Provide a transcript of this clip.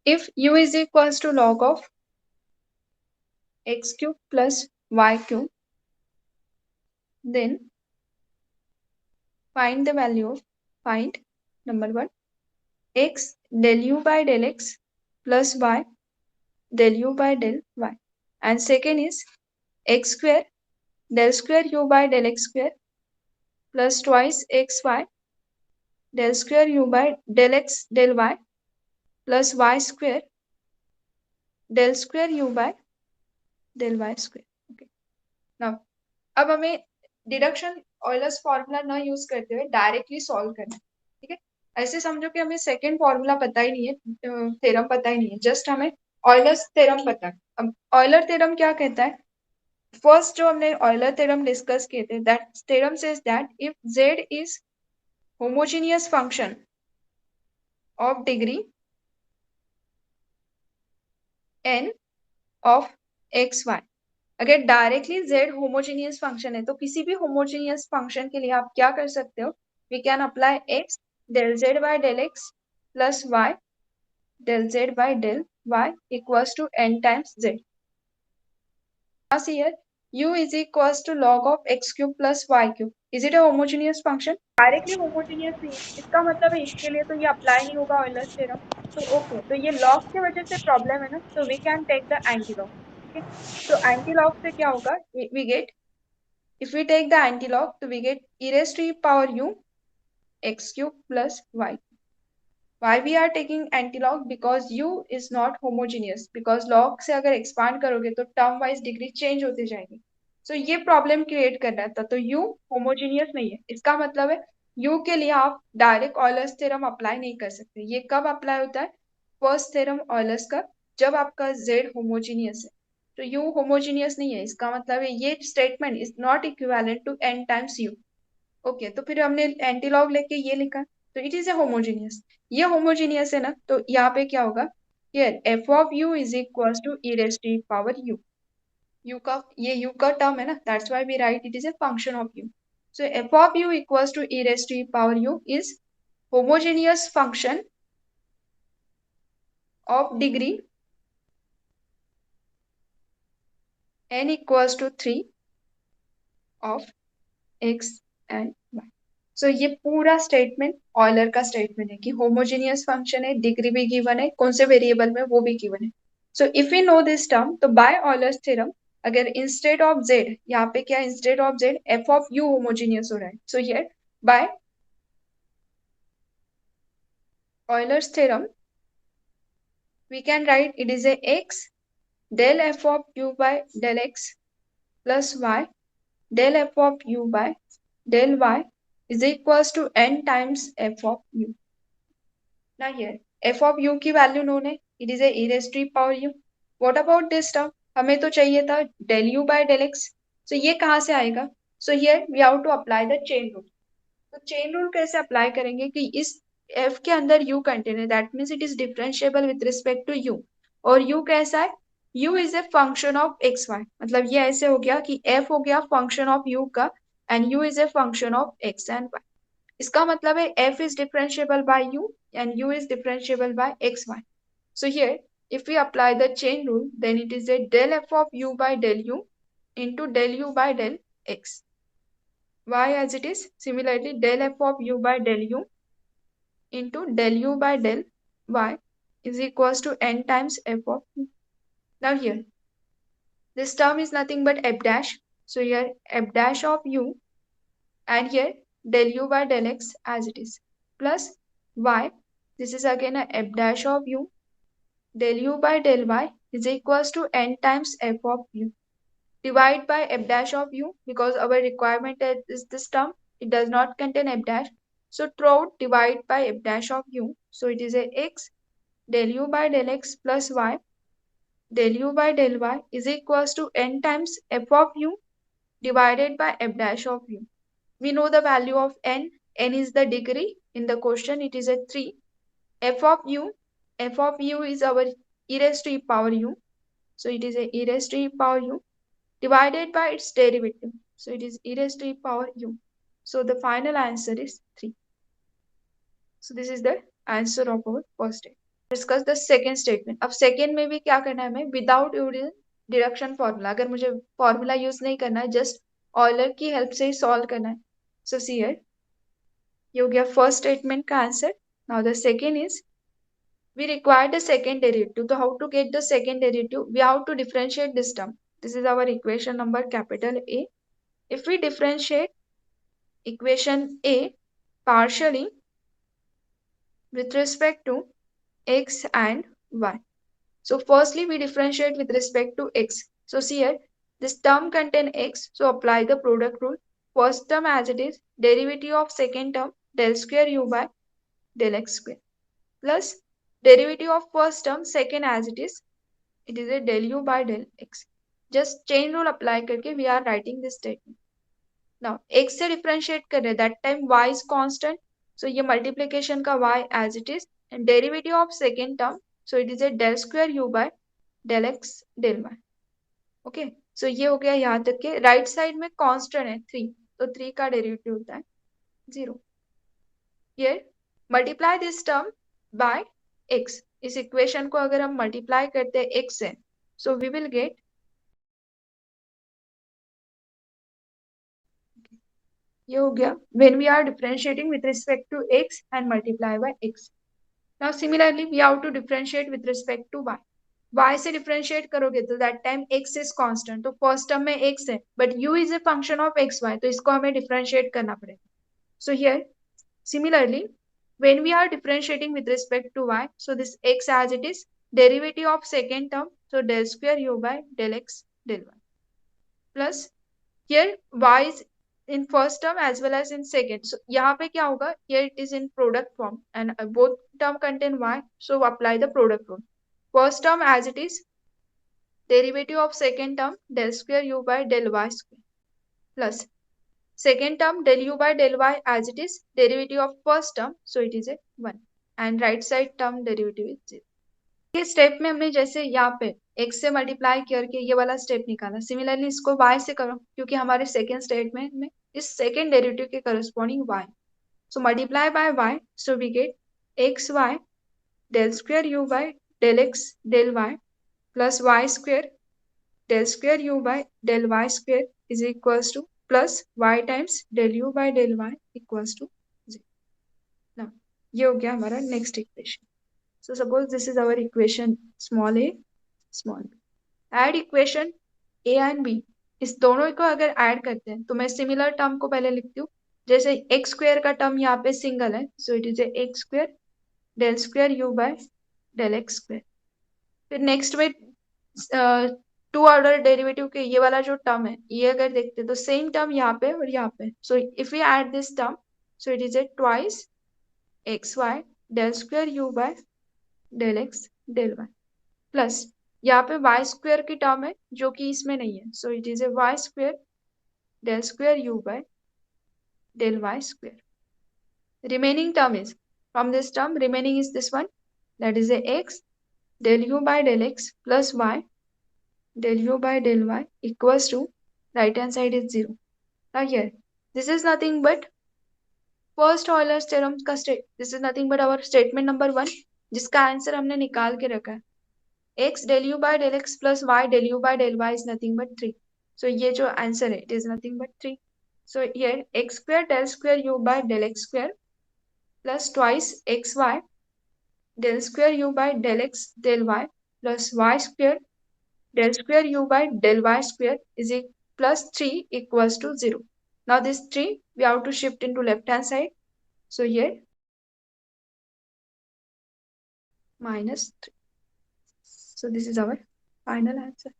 If u is equals to log of x cube plus y cube, then find the value of, find number one, x del u by del x plus y del u by del y. And second is x square del square u by del x square plus twice xy del square u by del x del y plus y square del square u by del y square. Okay. Now, अब हमें deduction Euler's formula ना use करते हुए directly solve करना है. ठीक है, ऐसे समझो कि हमें सेकंड फॉर्मूला पता ही नहीं है, थ्योरम पता ही नहीं है, जस्ट हमें ऑयलर्स थ्योरम पता है. अब ऑयलर थ्योरम क्या कहता है? फर्स्ट जो हमने ऑयलर थ्योरम डिस्कस किए थे, that theorem says that if z is homogeneous function of degree n of x Y. अगर डायरेक्टली z होमोजेनियस फंक्शन है तो किसी भी होमोजेनियस फंक्शन के लिए आप क्या कर सकते हो? We can apply x del z by del x plus y del z by del y equals to n times z. As here u is equals to log of x cube plus y cube. Is it a homogeneous function? Directly homogeneous नहीं है, इसका मतलब है इसके लिए तो ये apply नहीं होगा ऑयलर्स थ्योरम. तो ओके, तो ये लॉग की वजह से प्रॉब्लम है ना, तो we can take the anti log. ठीक है, तो एंटी लॉग से क्या होगा? We get, if we take the antilog, so we get e raised to power u x cube plus y. Why we are taking antilog? Because u is not homogeneous. Because log से अगर expand करोगे तो term wise degree change होती जाएगी. So ये problem create कर रहा था, तो u homogeneous नहीं है. इसका मतलब है u के लिए आप डायरेक्ट ऑयलर्स थ्योरम अप्लाई नहीं कर सकते. ये कब अप्लाई होता है? फर्स्ट थ्योरम ऑयलर्स का, जब आपका z होमोजीनियस है. तो u होमोजीनियस नहीं है, इसका मतलब है ये statement is not equivalent to n times u. Okay, तो फिर हमने एंटीलॉग लेके ये लिखा, तो इट इज ए होमोजीनियस. ये होमोजीनियस है ना, तो यहाँ पे क्या होगा? Here f of u is equal to e raise to power u. u का ये u का टर्म है ना, that's why we write it is a function of u. So f of u equals to e raise to power u इज homogeneous function of degree n equals to 3 of x and y. So ये पूरा statement Euler का statement है कि homogeneous function है, degree भी given है, कौन से वेरिएबल में वो भी गिवन है. So if you know this term, तो बाय ऑयलर्स थ्योरम अगर इंस्टेड ऑफ z, यहाँ पे क्या instead of z f of u homogeneous हो रहा है. So here by Euler's theorem we can write it is a x del f of u by del x plus y del f of u by del y is equals to n times f of u. Now here f of u की value known है, it is a e raised to power u. What about this term? हमें तो चाहिए था del u by del x. So ये कहाँ से आएगा? So here we have to apply the chain rule. तो चेन रूल कैसे अप्लाई करेंगे कि इस f के अंदर u कंटेन है, that means it is differentiable with respect to u. और u कैसा है? u is a function of x y. मतलब ये ऐसे हो गया कि f हो गया फंक्शन ऑफ u का and u is a function of x and y. इसका मतलब है f is differentiable by u and u is differentiable by xy. So here, if we apply the chain rule, then it is a del f of u by del u into del u by del x. Y as it is. Similarly, del f of u by del u into del u by del y is equals to n times f of u. Now here, this term is nothing but f dash. So here f dash of u and here del u by del x as it is plus y. This is again a f dash of u del u by del y is equals to n times f of u. Divide by f dash of u because our requirement is this term. It does not contain f dash. So throughout divide by f dash of u. So it is a x del u by del x plus y del u by del y is equals to n times f of u divided by f dash of u. We know the value of n. N is the degree. In the question, it is a 3. F of u is our e raised to e power u. So it is a e raised to e power u divided by its derivative. So it is e raised to e power u. So the final answer is 3. So this is the answer of our first step. Discuss the second statement. अब second में भी क्या करना है हमें, without using deduction formula, अगर मुझे formula use नहीं करना है, जस्ट ऑयलर की हेल्प से ही सॉल्व करना है। सो सी हियर, ये हो गया फर्स्ट स्टेटमेंट का answer. Now the second is, we require the second derivative. So how to get the second derivative? We have to differentiate this term. This is our equation number capital A. If we differentiate equation A partially with respect to x and y. So firstly we differentiate with respect to x. So see here, this term contain x, so apply the product rule. First term as it is, derivative of second term del square u by del x square, plus derivative of first term second as it is a del u by del x. Just chain rule apply करके we are writing this statement. Now x से differentiate कर रहे, that time y is constant, so ये multiplication का y as it is, and derivative of second term, so it is a del square u by del x del y. Okay, so ये हो गया यहाँ तक के राइट साइड में constant है 3, तो 3 का डेरिवेटिव होता है 0. Here multiply this term by x. इस इक्वेशन को अगर हम मल्टीप्लाई करते हैं x से, so we will get, ये हो गया when we are differentiating with respect to x and multiply by x. Now similarly we have to differentiate with respect to y. y से differentiate करोगे तो that time x is constant, तो first term में x है, but u is a function of xy, तो इसको हमें differentiate करना पड़ेगा. So here similarly when we are differentiating with respect to y, so this x as it is, derivative of second term, so del square u by del x del y, plus here y is in first term as well as in second. So यहाँ पे क्या होगा, here it is in product form and both term contain y, so apply the product rule. First term as it is, derivative of second term del square u by del y square, plus second term del u by del y as it is, derivative of first term, so it is a 1, and right side term derivative is 0. ये step में हमने जैसे यहाँ पे x से multiply करके ये वाला स्टेप निकाला, सिमिलरली इसको y से करो, क्योंकि हमारे सेकेंड स्टेटमेंट में इस सेकेंड डेरिवेटिव के corresponding y, so multiply by y, so we get x y del square u by del x del y plus y square del square u by del y square is equals to plus y times del u by del y equals to 0. Now ये हो गया हमारा next equation. So suppose this is our equation small a small b. Add equation a and b. इस दोनों को अगर add करते हैं तो मैं सिमिलर टर्म को पहले लिखती हूँ. जैसे एक्स स्क्वायर का टर्म यहाँ पे सिंगल है, so it is x square del square u by del x square. फिर नेक्स्ट में टू ऑर्डर डेरिवेटिव के ये वाला जो टर्म है, ये अगर देखते हैं तो सेम टर्म यहाँ पे और यहाँ पे, so if we add this term, so it is a twice x y del square u by del x del y, plus यहाँ पे वाई स्क्वायर की टर्म है जो कि इसमें नहीं है, so it is a y square del square u by del y square. Remaining term is, from this term remaining is this one, that is a x del u by del x plus y del u by del y equals to, right hand side is 0. Now here this is nothing but first Euler's theorem का this is nothing but our statement number 1, जिसका answer हमने निकाल के रखा है. x del u by del x plus y del u by del y is nothing but 3. So ये जो answer है it is nothing but 3. So here x square del square u by del x square plus twice xy del square u by del x del y plus y square del square u by del y square is plus 3 equals to 0. Now this 3 we have to shift into left hand side. So here minus 3. So this is our final answer.